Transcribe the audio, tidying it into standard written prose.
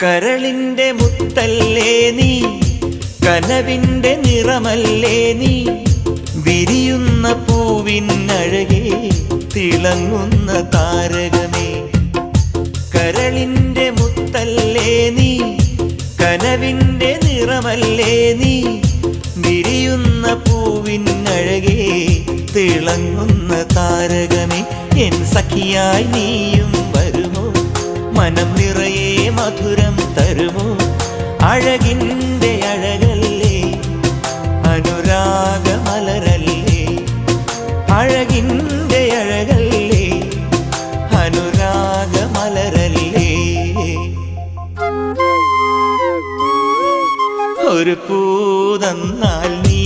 കരളിന്റെ മുത്തല്ലേ നീ, കനവിന്റെ നിറമല്ലേ നീ, വിരിയുന്ന പൂവിനഴകേ തിളങ്ങുന്ന താരകമേ. കരളിന്റെ മുത്തല്ലേ നീ, കനവിന്റെ നിറമല്ലേ നീ, വിരിയുന്ന പൂവിനഴകേ തിളങ്ങുന്ന താരകമേ. എൻ സഖിയായി നീയും വരുമോ, മനം നിറയെ മധുരം തരുമോ, അഴകിൻ്റെ അഴകല്ലേ അനുരാഗമലരല്ലേ, അഴകിൻ്റെ അഴകല്ലേ അനുരാഗമലരല്ലേ. ഒരു പൂതന്നാൽ നീ